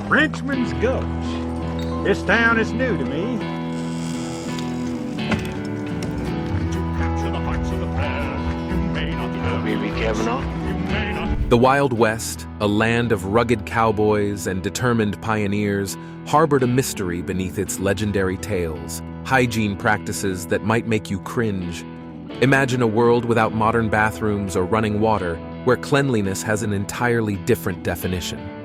Frenchman's Gulch. This town is new to me. To capture the hearts of the fair, you may not know. Baby Kavanaugh. You may not. The Wild West, a land of rugged cowboys and determined pioneers, harbored a mystery beneath its legendary tales, hygiene practices that might make you cringe. Imagine a world without modern bathrooms or running water, where cleanliness has an entirely different definition.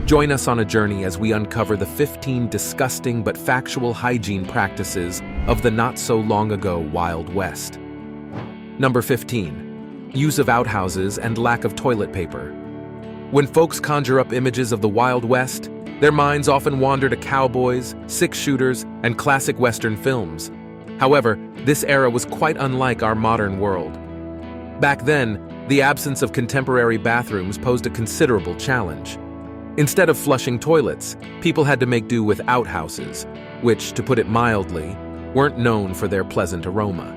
Join us on a journey as we uncover the 15 disgusting but factual hygiene practices of the not-so-long-ago Wild West. Number 15. Use of outhouses and lack of toilet paper. When folks conjure up images of the Wild West, their minds often wander to cowboys, six-shooters, and classic Western films. However, this era was quite unlike our modern world. Back then, the absence of contemporary bathrooms posed a considerable challenge. Instead of flushing toilets, people had to make do with outhouses, which, to put it mildly, weren't known for their pleasant aroma.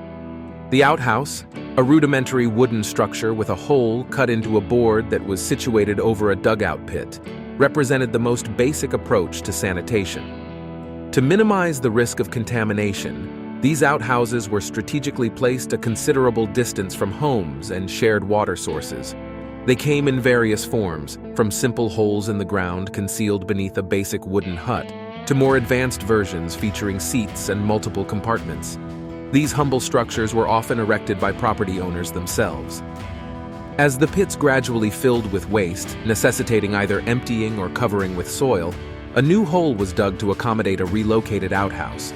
The outhouse, a rudimentary wooden structure with a hole cut into a board that was situated over a dugout pit, represented the most basic approach to sanitation. To minimize the risk of contamination, these outhouses were strategically placed a considerable distance from homes and shared water sources. They came in various forms, from simple holes in the ground concealed beneath a basic wooden hut, to more advanced versions featuring seats and multiple compartments. These humble structures were often erected by property owners themselves. As the pits gradually filled with waste, necessitating either emptying or covering with soil, a new hole was dug to accommodate a relocated outhouse.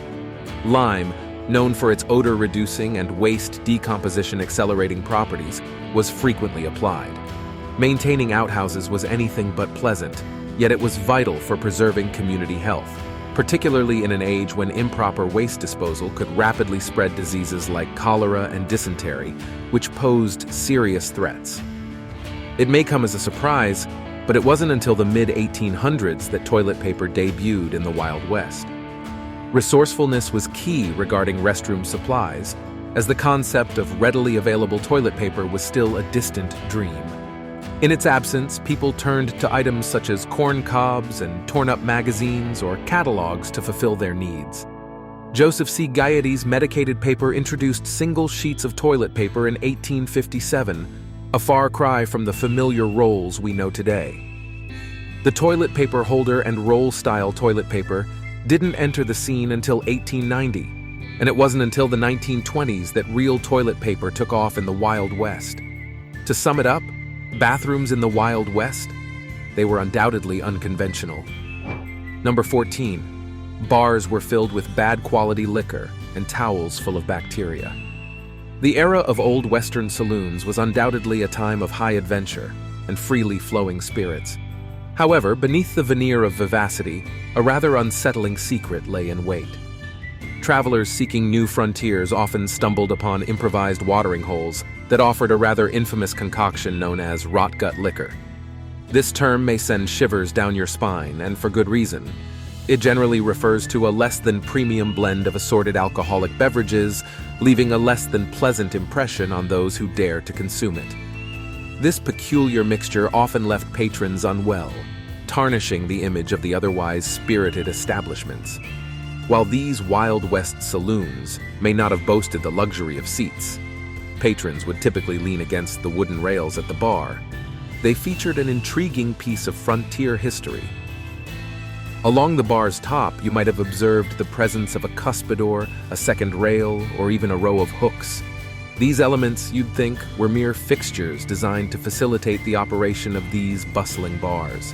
Lime, known for its odor-reducing and waste decomposition accelerating properties, was frequently applied. Maintaining outhouses was anything but pleasant, yet it was vital for preserving community health, particularly in an age when improper waste disposal could rapidly spread diseases like cholera and dysentery, which posed serious threats. It may come as a surprise, but it wasn't until the mid-1800s that toilet paper debuted in the Wild West. Resourcefulness was key regarding restroom supplies, as the concept of readily available toilet paper was still a distant dream. In its absence, people turned to items such as corn cobs and torn-up magazines or catalogs to fulfill their needs. Joseph C. Gayety's medicated paper introduced single sheets of toilet paper in 1857, a far cry from the familiar rolls we know today. The toilet paper holder and roll-style toilet paper didn't enter the scene until 1890, and it wasn't until the 1920s that real toilet paper took off in the Wild West. To sum it up, bathrooms in the Wild West? They were undoubtedly unconventional. Number 14. Bars were filled with bad quality liquor and towels full of bacteria. The era of old Western saloons was undoubtedly a time of high adventure and freely flowing spirits. However, beneath the veneer of vivacity, a rather unsettling secret lay in wait. Travelers seeking new frontiers often stumbled upon improvised watering holes that offered a rather infamous concoction known as rot gut liquor. This term may send shivers down your spine, and for good reason. It generally refers to a less than premium blend of assorted alcoholic beverages, leaving a less than pleasant impression on those who dare to consume it. This peculiar mixture often left patrons unwell, tarnishing the image of the otherwise spirited establishments. While these Wild West saloons may not have boasted the luxury of seats, patrons would typically lean against the wooden rails at the bar. They featured an intriguing piece of frontier history. Along the bar's top, you might have observed the presence of a cuspidor, a second rail, or even a row of hooks. These elements, you'd think, were mere fixtures designed to facilitate the operation of these bustling bars.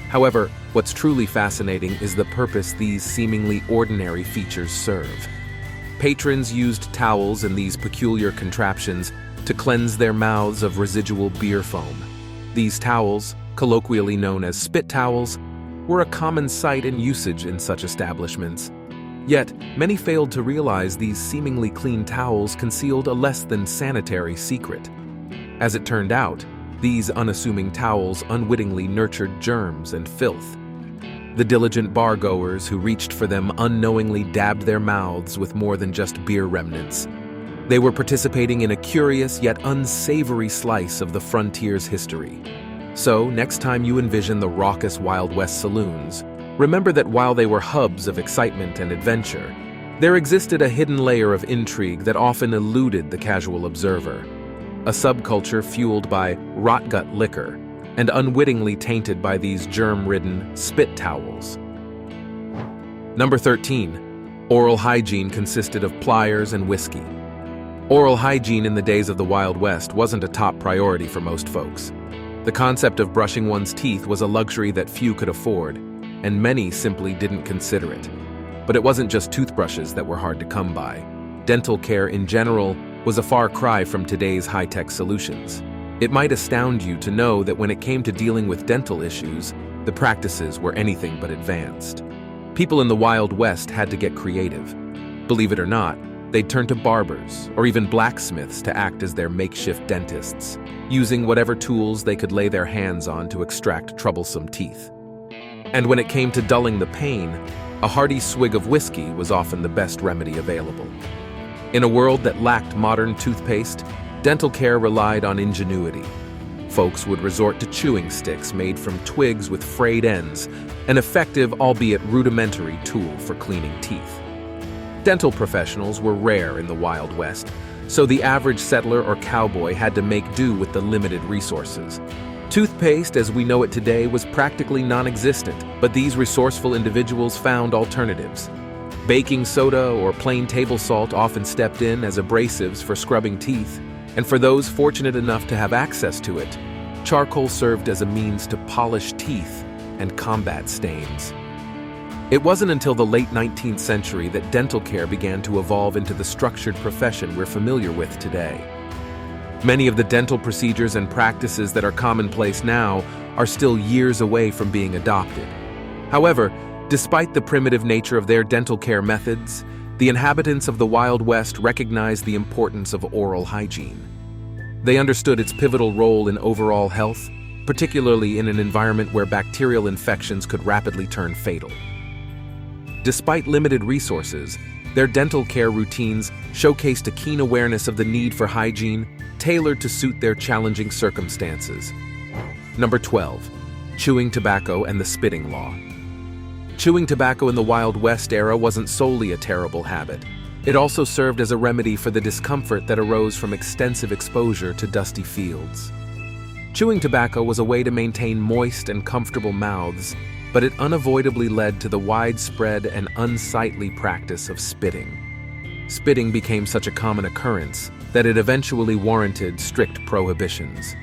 However, what's truly fascinating is the purpose these seemingly ordinary features serve. Patrons used towels and these peculiar contraptions to cleanse their mouths of residual beer foam. These towels, colloquially known as spit towels, were a common sight and usage in such establishments. Yet, many failed to realize these seemingly clean towels concealed a less than sanitary secret. As it turned out, these unassuming towels unwittingly nurtured germs and filth. The diligent bar-goers who reached for them unknowingly dabbed their mouths with more than just beer remnants. They were participating in a curious yet unsavory slice of the frontier's history. So, next time you envision the raucous Wild West saloons, remember that while they were hubs of excitement and adventure, there existed a hidden layer of intrigue that often eluded the casual observer. A subculture fueled by rot-gut liquor and unwittingly tainted by these germ-ridden spit towels. Number 13. Oral hygiene consisted of pliers and whiskey. Oral hygiene in the days of the Wild West wasn't a top priority for most folks. The concept of brushing one's teeth was a luxury that few could afford, and many simply didn't consider it. But it wasn't just toothbrushes that were hard to come by. Dental care in general was a far cry from today's high-tech solutions. It might astound you to know that when it came to dealing with dental issues, the practices were anything but advanced. People in the Wild West had to get creative. Believe it or not, they'd turn to barbers or even blacksmiths to act as their makeshift dentists, using whatever tools they could lay their hands on to extract troublesome teeth. And when it came to dulling the pain, a hearty swig of whiskey was often the best remedy available. In a world that lacked modern toothpaste, dental care relied on ingenuity. Folks would resort to chewing sticks made from twigs with frayed ends, an effective, albeit rudimentary, tool for cleaning teeth. Dental professionals were rare in the Wild West, so the average settler or cowboy had to make do with the limited resources. Toothpaste, as we know it today, was practically non-existent, but these resourceful individuals found alternatives. Baking soda or plain table salt often stepped in as abrasives for scrubbing teeth, and for those fortunate enough to have access to it, charcoal served as a means to polish teeth and combat stains. It wasn't until the late 19th century that dental care began to evolve into the structured profession we're familiar with today. Many of the dental procedures and practices that are commonplace now are still years away from being adopted. However, despite the primitive nature of their dental care methods, the inhabitants of the Wild West recognized the importance of oral hygiene. They understood its pivotal role in overall health, particularly in an environment where bacterial infections could rapidly turn fatal. Despite limited resources, their dental care routines showcased a keen awareness of the need for hygiene tailored to suit their challenging circumstances. Number 12. Chewing tobacco and the spitting law. Chewing tobacco in the Wild West era wasn't solely a terrible habit. It also served as a remedy for the discomfort that arose from extensive exposure to dusty fields. Chewing tobacco was a way to maintain moist and comfortable mouths, but it unavoidably led to the widespread and unsightly practice of spitting. Spitting became such a common occurrence that it eventually warranted strict prohibitions.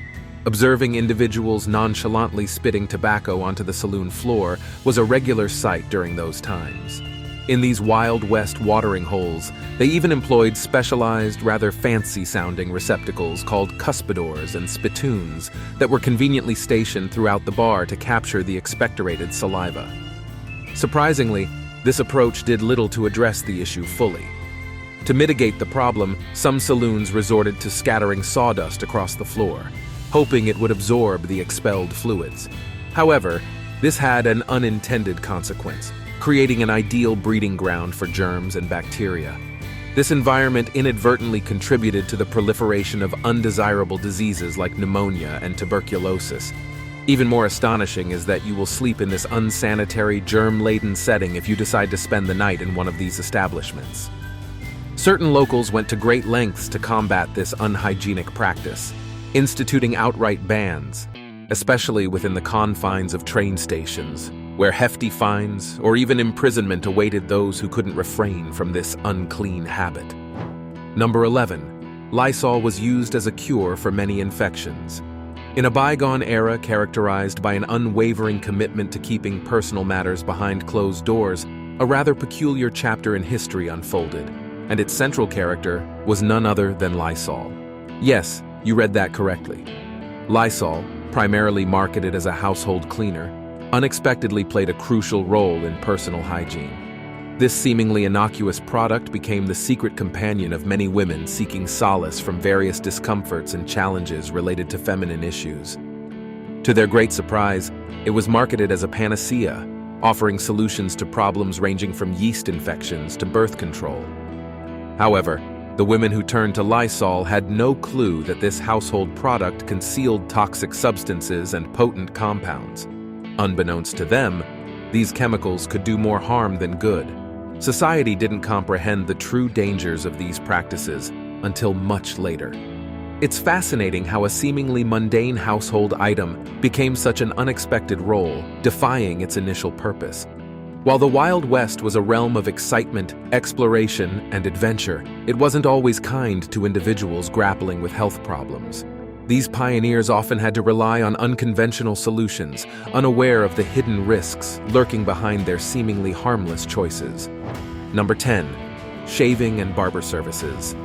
Observing individuals nonchalantly spitting tobacco onto the saloon floor was a regular sight during those times. In these Wild West watering holes, they even employed specialized, rather fancy-sounding receptacles called cuspidors and spittoons that were conveniently stationed throughout the bar to capture the expectorated saliva. Surprisingly, this approach did little to address the issue fully. To mitigate the problem, some saloons resorted to scattering sawdust across the floor, hoping it would absorb the expelled fluids. However, this had an unintended consequence, creating an ideal breeding ground for germs and bacteria. This environment inadvertently contributed to the proliferation of undesirable diseases like pneumonia and tuberculosis. Even more astonishing is that you will sleep in this unsanitary, germ-laden setting if you decide to spend the night in one of these establishments. Certain locals went to great lengths to combat this unhygienic practice, instituting outright bans, especially within the confines of train stations, where hefty fines or even imprisonment awaited those who couldn't refrain from this unclean habit. Number 11. Lysol was used as a cure for many infections. In a bygone era characterized by an unwavering commitment to keeping personal matters behind closed doors, a rather peculiar chapter in history unfolded, and its central character was none other than Lysol. Yes, you read that correctly. Lysol, primarily marketed as a household cleaner, unexpectedly played a crucial role in personal hygiene. This seemingly innocuous product became the secret companion of many women seeking solace from various discomforts and challenges related to feminine issues. To their great surprise, it was marketed as a panacea, offering solutions to problems ranging from yeast infections to birth control. However, The women who turned to Lysol had no clue that this household product concealed toxic substances and potent compounds. Unbeknownst to them, these chemicals could do more harm than good. Society didn't comprehend the true dangers of these practices until much later. It's fascinating how a seemingly mundane household item became such an unexpected role, defying its initial purpose. While the Wild West was a realm of excitement, exploration, and adventure, it wasn't always kind to individuals grappling with health problems. These pioneers often had to rely on unconventional solutions, unaware of the hidden risks lurking behind their seemingly harmless choices. Number 10. Shaving and barber services.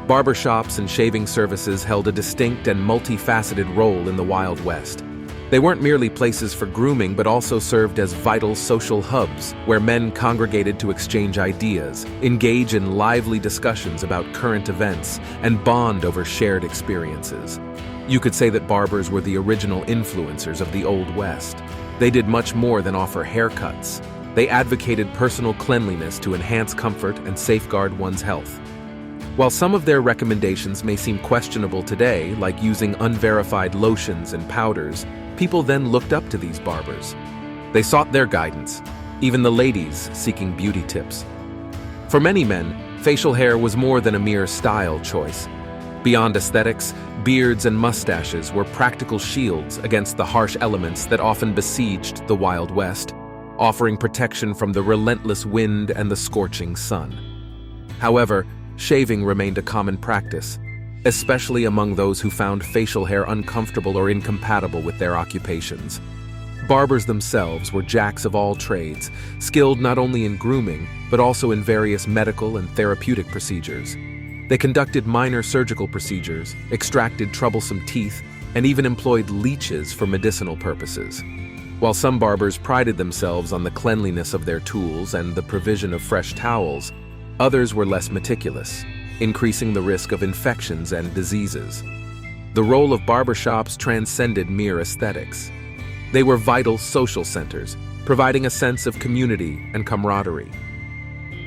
Barbershops and shaving services held a distinct and multifaceted role in the Wild West. They weren't merely places for grooming, but also served as vital social hubs where men congregated to exchange ideas, engage in lively discussions about current events, and bond over shared experiences. You could say that barbers were the original influencers of the Old West. They did much more than offer haircuts. They advocated personal cleanliness to enhance comfort and safeguard one's health. While some of their recommendations may seem questionable today, like using unverified lotions and powders, people then looked up to these barbers. They sought their guidance, even the ladies seeking beauty tips. For many men, facial hair was more than a mere style choice. Beyond aesthetics, beards and mustaches were practical shields against the harsh elements that often besieged the Wild West, offering protection from the relentless wind and the scorching sun. However, shaving remained a common practice, especially among those who found facial hair uncomfortable or incompatible with their occupations. Barbers themselves were jacks of all trades, skilled not only in grooming, but also in various medical and therapeutic procedures. They conducted minor surgical procedures, extracted troublesome teeth, and even employed leeches for medicinal purposes. While some barbers prided themselves on the cleanliness of their tools and the provision of fresh towels, others were less meticulous, increasing the risk of infections and diseases. The role of barbershops transcended mere aesthetics. They were vital social centers, providing a sense of community and camaraderie.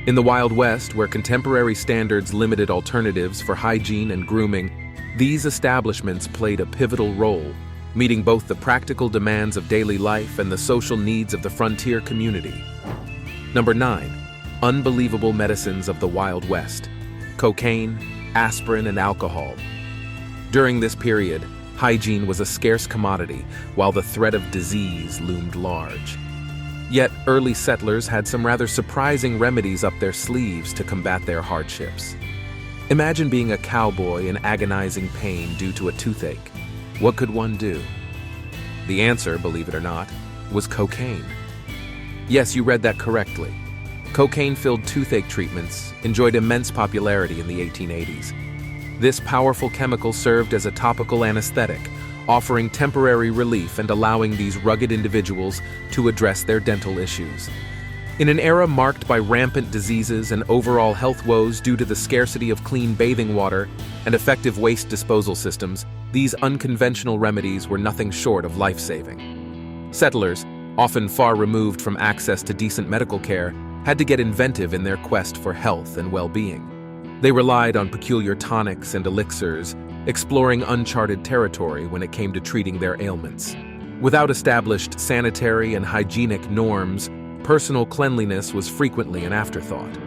In the Wild West, where contemporary standards limited alternatives for hygiene and grooming, these establishments played a pivotal role, meeting both the practical demands of daily life and the social needs of the frontier community. Number 9. Unbelievable medicines of the Wild West. Cocaine, aspirin, and alcohol. During this period, hygiene was a scarce commodity, while the threat of disease loomed large. Yet, early settlers had some rather surprising remedies up their sleeves to combat their hardships. Imagine being a cowboy in agonizing pain due to a toothache. What could one do? The answer, believe it or not, was cocaine. Yes, you read that correctly. Cocaine-filled toothache treatments enjoyed immense popularity in the 1880s. This powerful chemical served as a topical anesthetic, offering temporary relief and allowing these rugged individuals to address their dental issues. In an era marked by rampant diseases and overall health woes due to the scarcity of clean bathing water and effective waste disposal systems, these unconventional remedies were nothing short of life-saving. Settlers, often far removed from access to decent medical care, had to get inventive in their quest for health and well-being. They relied on peculiar tonics and elixirs, exploring uncharted territory when it came to treating their ailments. Without established sanitary and hygienic norms, personal cleanliness was frequently an afterthought.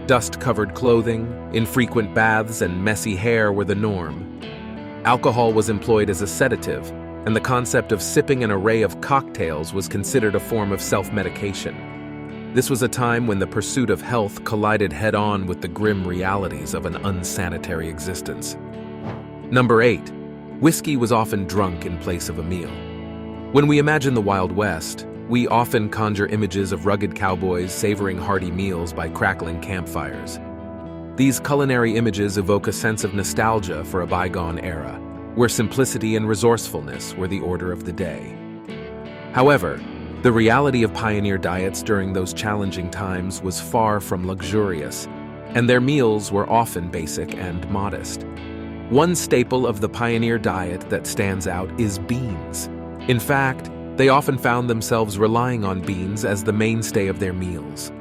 Dust-covered clothing, infrequent baths, and messy hair were the norm. Alcohol was employed as a sedative, and the concept of sipping an array of cocktails was considered a form of self-medication. This was a time when the pursuit of health collided head-on with the grim realities of an unsanitary existence. Number 8. Whiskey was often drunk in place of a meal. When we imagine the Wild West, we often conjure images of rugged cowboys savoring hearty meals by crackling campfires. These culinary images evoke a sense of nostalgia for a bygone era, where simplicity and resourcefulness were the order of the day. However, the reality of pioneer diets during those challenging times was far from luxurious, and their meals were often basic and modest. One staple of the pioneer diet that stands out is beans. In fact, they often found themselves relying on beans as the mainstay of their meals.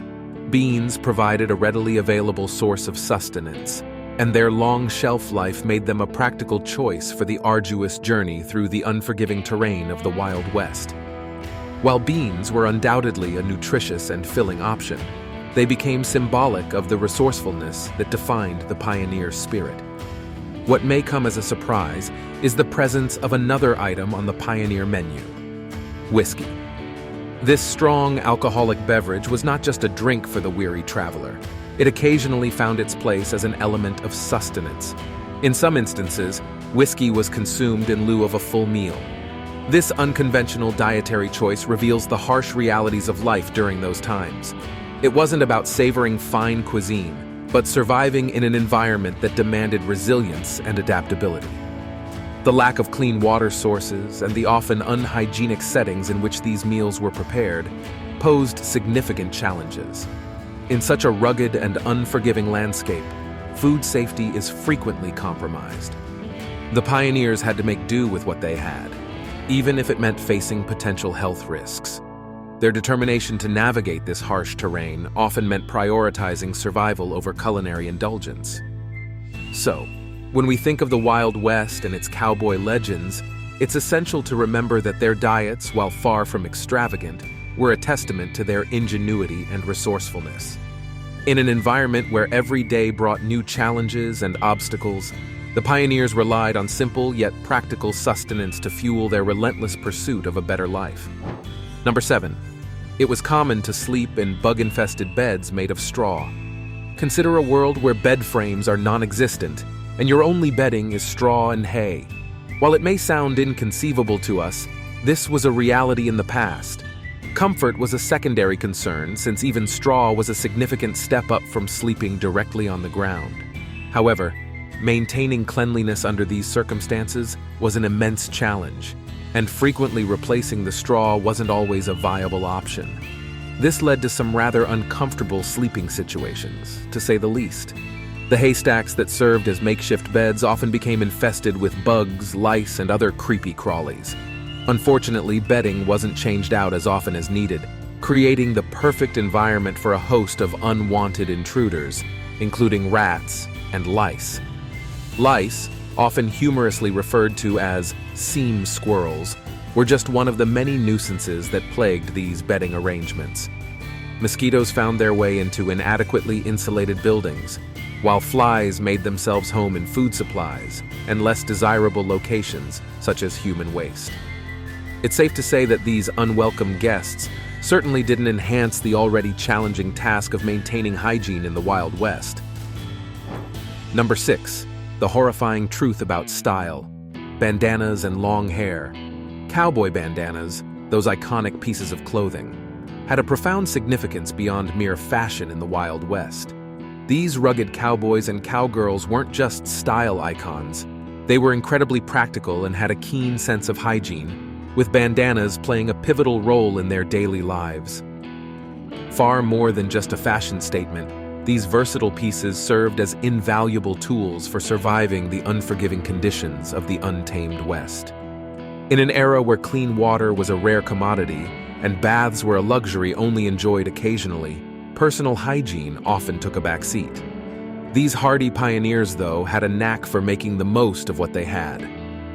Beans provided a readily available source of sustenance, and their long shelf life made them a practical choice for the arduous journey through the unforgiving terrain of the Wild West. While beans were undoubtedly a nutritious and filling option, they became symbolic of the resourcefulness that defined the pioneer spirit. What may come as a surprise is the presence of another item on the pioneer menu: whiskey. This strong alcoholic beverage was not just a drink for the weary traveler. It occasionally found its place as an element of sustenance. In some instances, whiskey was consumed in lieu of a full meal. This unconventional dietary choice reveals the harsh realities of life during those times. It wasn't about savoring fine cuisine, but surviving in an environment that demanded resilience and adaptability. The lack of clean water sources and the often unhygienic settings in which these meals were prepared posed significant challenges. In such a rugged and unforgiving landscape, food safety is frequently compromised. The pioneers had to make do with what they had, even if it meant facing potential health risks. Their determination to navigate this harsh terrain often meant prioritizing survival over culinary indulgence. So, when we think of the Wild West and its cowboy legends, it's essential to remember that their diets, while far from extravagant, were a testament to their ingenuity and resourcefulness. In an environment where every day brought new challenges and obstacles, the pioneers relied on simple yet practical sustenance to fuel their relentless pursuit of a better life. Number 7. It was common to sleep in bug-infested beds made of straw. Consider a world where bed frames are non-existent, and your only bedding is straw and hay. While it may sound inconceivable to us, this was a reality in the past. Comfort was a secondary concern, since even straw was a significant step up from sleeping directly on the ground. However, maintaining cleanliness under these circumstances was an immense challenge, and frequently replacing the straw wasn't always a viable option. This led to some rather uncomfortable sleeping situations, to say the least. The haystacks that served as makeshift beds often became infested with bugs, lice, and other creepy crawlies. Unfortunately, bedding wasn't changed out as often as needed, creating the perfect environment for a host of unwanted intruders, including rats and lice. Lice, often humorously referred to as seam squirrels, were just one of the many nuisances that plagued these bedding arrangements. Mosquitoes found their way into inadequately insulated buildings, while flies made themselves home in food supplies and less desirable locations, such as human waste. It's safe to say that these unwelcome guests certainly didn't enhance the already challenging task of maintaining hygiene in the Wild West. Number 6. The horrifying truth about style. Bandanas and long hair. Cowboy bandanas, those iconic pieces of clothing, had a profound significance beyond mere fashion in the Wild West. These rugged cowboys and cowgirls weren't just style icons. They were incredibly practical and had a keen sense of hygiene, with bandanas playing a pivotal role in their daily lives. Far more than just a fashion statement, these versatile pieces served as invaluable tools for surviving the unforgiving conditions of the untamed West. In an era where clean water was a rare commodity and baths were a luxury only enjoyed occasionally, personal hygiene often took a back seat. These hardy pioneers, though, had a knack for making the most of what they had.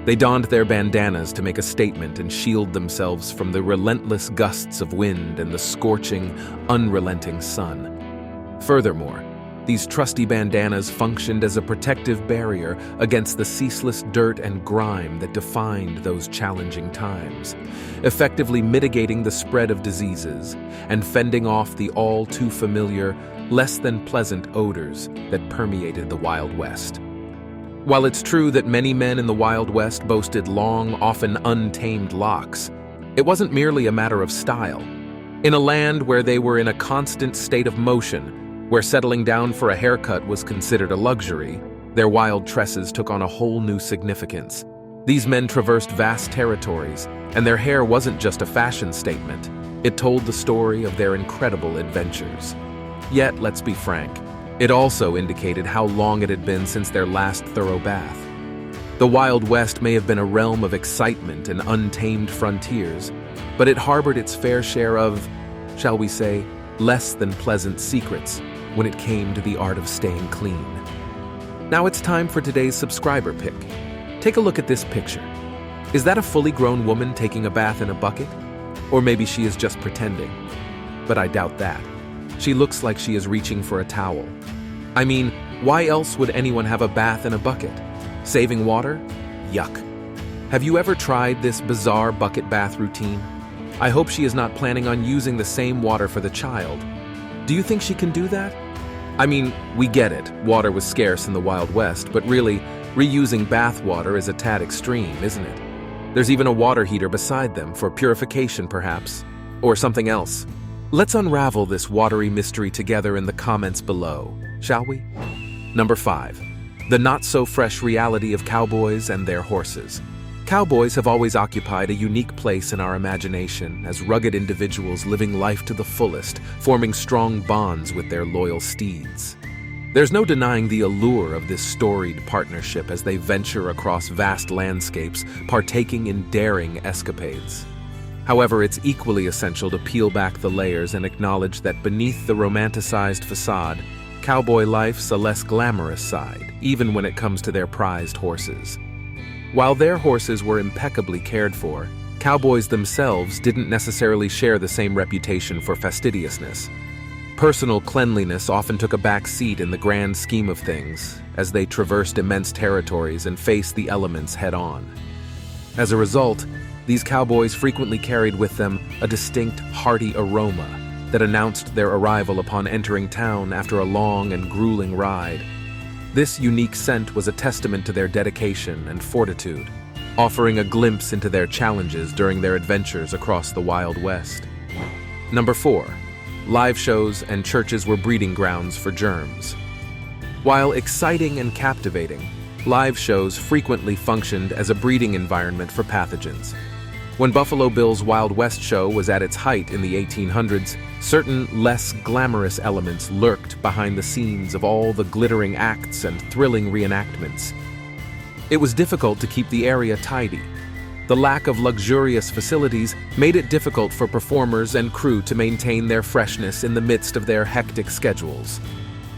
They donned their bandanas to make a statement and shield themselves from the relentless gusts of wind and the scorching, unrelenting sun. Furthermore, these trusty bandanas functioned as a protective barrier against the ceaseless dirt and grime that defined those challenging times, effectively mitigating the spread of diseases and fending off the all-too-familiar, less-than-pleasant odors that permeated the Wild West. While it's true that many men in the Wild West boasted long, often untamed locks, it wasn't merely a matter of style. In a land where they were in a constant state of motion, where settling down for a haircut was considered a luxury, their wild tresses took on a whole new significance. These men traversed vast territories, and their hair wasn't just a fashion statement. It told the story of their incredible adventures. Yet, let's be frank, it also indicated how long it had been since their last thorough bath. The Wild West may have been a realm of excitement and untamed frontiers, but it harbored its fair share of, shall we say, less than pleasant secrets when it came to the art of staying clean. Now it's time for today's subscriber pick. Take a look at this picture. Is that a fully grown woman taking a bath in a bucket? Or maybe she is just pretending. But I doubt that. She looks like she is reaching for a towel. I mean, why else would anyone have a bath in a bucket? Saving water? Yuck. Have you ever tried this bizarre bucket bath routine? I hope she is not planning on using the same water for the child. Do you think she can do that? I mean, we get it. Water was scarce in the Wild West, but really, reusing bath water is a tad extreme, isn't it? There's even a water heater beside them for purification, perhaps. Or something else. Let's unravel this watery mystery together in the comments below, shall we? Number 5. The not-so-fresh reality of cowboys and their horses. Cowboys have always occupied a unique place in our imagination as rugged individuals living life to the fullest, forming strong bonds with their loyal steeds. There's no denying the allure of this storied partnership as they venture across vast landscapes, partaking in daring escapades. However, it's equally essential to peel back the layers and acknowledge that beneath the romanticized facade, cowboy life's a less glamorous side, even when it comes to their prized horses. While their horses were impeccably cared for, cowboys themselves didn't necessarily share the same reputation for fastidiousness. Personal cleanliness often took a back seat in the grand scheme of things, as they traversed immense territories and faced the elements head-on. As a result, these cowboys frequently carried with them a distinct, hearty aroma that announced their arrival upon entering town after a long and grueling ride. This unique scent was a testament to their dedication and fortitude, offering a glimpse into their challenges during their adventures across the Wild West. Number 4. Live shows and churches were breeding grounds for germs. While exciting and captivating, live shows frequently functioned as a breeding environment for pathogens. When Buffalo Bill's Wild West show was at its height in the 1800s, certain less glamorous elements lurked behind the scenes of all the glittering acts and thrilling reenactments. It was difficult to keep the area tidy. The lack of luxurious facilities made it difficult for performers and crew to maintain their freshness in the midst of their hectic schedules.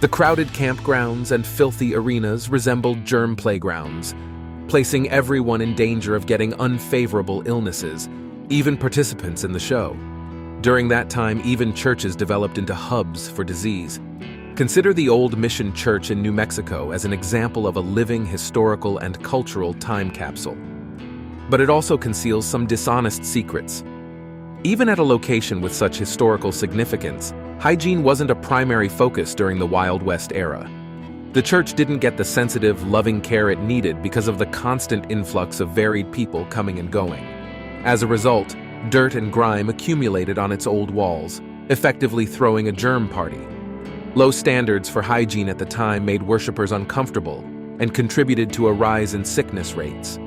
The crowded campgrounds and filthy arenas resembled germ playgrounds, placing everyone in danger of getting unfavorable illnesses, even participants in the show. During that time, even churches developed into hubs for disease. Consider the Old Mission Church in New Mexico as an example of a living historical and cultural time capsule. But it also conceals some dishonest secrets. Even at a location with such historical significance, hygiene wasn't a primary focus during the Wild West era. The church didn't get the sensitive, loving care it needed because of the constant influx of varied people coming and going. As a result, dirt and grime accumulated on its old walls, effectively throwing a germ party. Low standards for hygiene at the time made worshippers uncomfortable and contributed to a rise in sickness rates.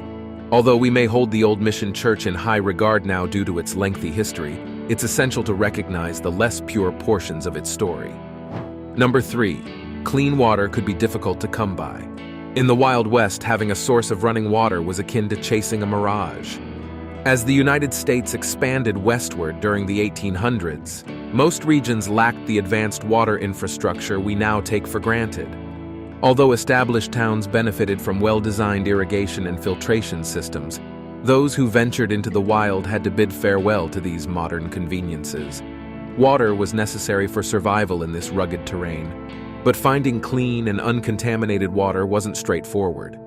Although we may hold the Old Mission Church in high regard now due to its lengthy history, it's essential to recognize the less pure portions of its story. Number 3. Clean water could be difficult to come by. In the Wild West, having a source of running water was akin to chasing a mirage. As the United States expanded westward during the 1800s, most regions lacked the advanced water infrastructure we now take for granted. Although established towns benefited from well-designed irrigation and filtration systems, those who ventured into the wild had to bid farewell to these modern conveniences. Water was necessary for survival in this rugged terrain, but finding clean and uncontaminated water wasn't straightforward.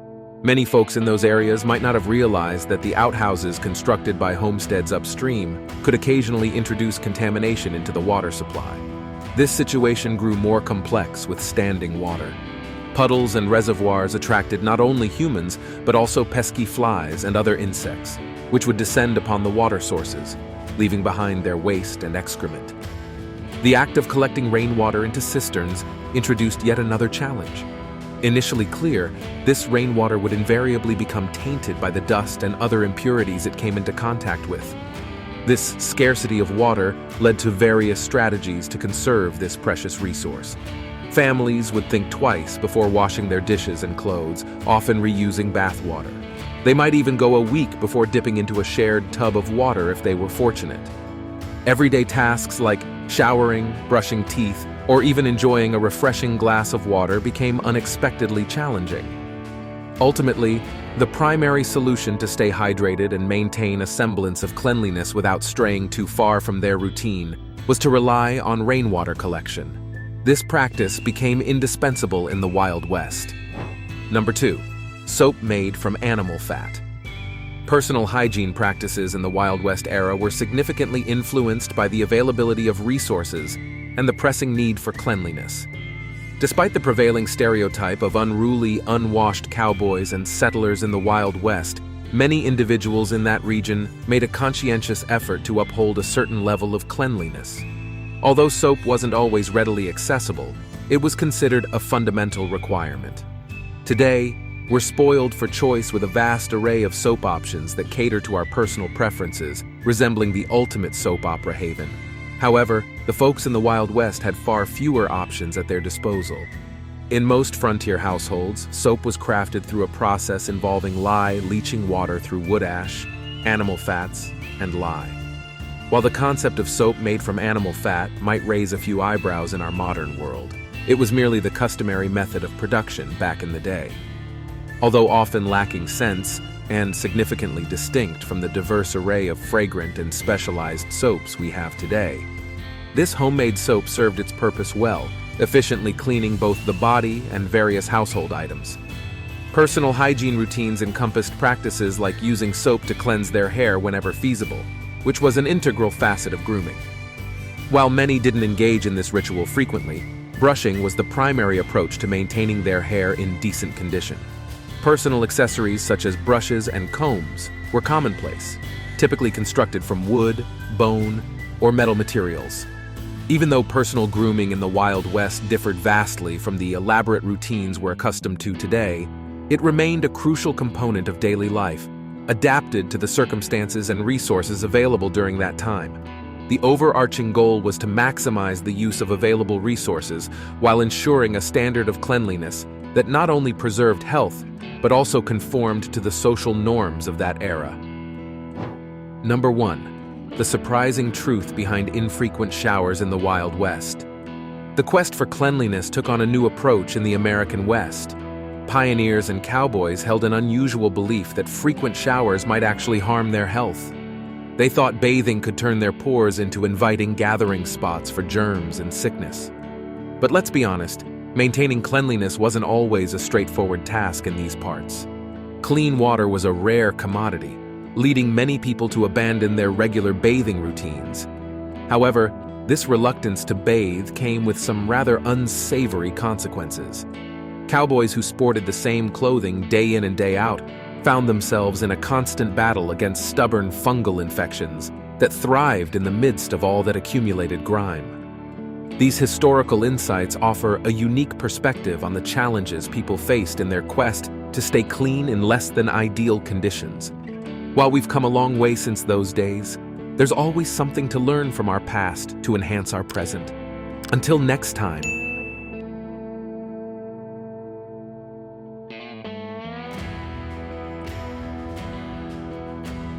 Many folks in those areas might not have realized that the outhouses constructed by homesteads upstream could occasionally introduce contamination into the water supply. This situation grew more complex with standing water. Puddles and reservoirs attracted not only humans, but also pesky flies and other insects, which would descend upon the water sources, leaving behind their waste and excrement. The act of collecting rainwater into cisterns introduced yet another challenge. Initially clear, this rainwater would invariably become tainted by the dust and other impurities it came into contact with. This scarcity of water led to various strategies to conserve this precious resource. Families would think twice before washing their dishes and clothes, often reusing bath water. They might even go a week before dipping into a shared tub of water if they were fortunate. Everyday tasks like showering, brushing teeth, or even enjoying a refreshing glass of water became unexpectedly challenging. Ultimately, the primary solution to stay hydrated and maintain a semblance of cleanliness without straying too far from their routine was to rely on rainwater collection. This practice became indispensable in the Wild West. Number 2. Soap made from animal fat. Personal hygiene practices in the Wild West era were significantly influenced by the availability of resources and the pressing need for cleanliness. Despite the prevailing stereotype of unruly, unwashed cowboys and settlers in the Wild West, many individuals in that region made a conscientious effort to uphold a certain level of cleanliness. Although soap wasn't always readily accessible, it was considered a fundamental requirement. Today, we're spoiled for choice with a vast array of soap options that cater to our personal preferences, resembling the ultimate soap opera haven. However, the folks in the Wild West had far fewer options at their disposal. In most frontier households, soap was crafted through a process involving lye leaching water through wood ash, animal fats, and lye. While the concept of soap made from animal fat might raise a few eyebrows in our modern world, it was merely the customary method of production back in the day. Although often lacking sense and significantly distinct from the diverse array of fragrant and specialized soaps we have today, this homemade soap served its purpose well, efficiently cleaning both the body and various household items. Personal hygiene routines encompassed practices like using soap to cleanse their hair whenever feasible, which was an integral facet of grooming. While many didn't engage in this ritual frequently, brushing was the primary approach to maintaining their hair in decent condition. Personal accessories such as brushes and combs were commonplace, typically constructed from wood, bone, or metal materials. Even though personal grooming in the Wild West differed vastly from the elaborate routines we're accustomed to today, it remained a crucial component of daily life, adapted to the circumstances and resources available during that time. The overarching goal was to maximize the use of available resources while ensuring a standard of cleanliness that not only preserved health, but also conformed to the social norms of that era. Number 1. The surprising truth behind infrequent showers in the Wild West. The quest for cleanliness took on a new approach in the American West. Pioneers and cowboys held an unusual belief that frequent showers might actually harm their health. They thought bathing could turn their pores into inviting gathering spots for germs and sickness. But let's be honest, maintaining cleanliness wasn't always a straightforward task in these parts. Clean water was a rare commodity, leading many people to abandon their regular bathing routines. However, this reluctance to bathe came with some rather unsavory consequences. Cowboys who sported the same clothing day in and day out found themselves in a constant battle against stubborn fungal infections that thrived in the midst of all that accumulated grime. These historical insights offer a unique perspective on the challenges people faced in their quest to stay clean in less than ideal conditions. While we've come a long way since those days, there's always something to learn from our past to enhance our present. Until next time,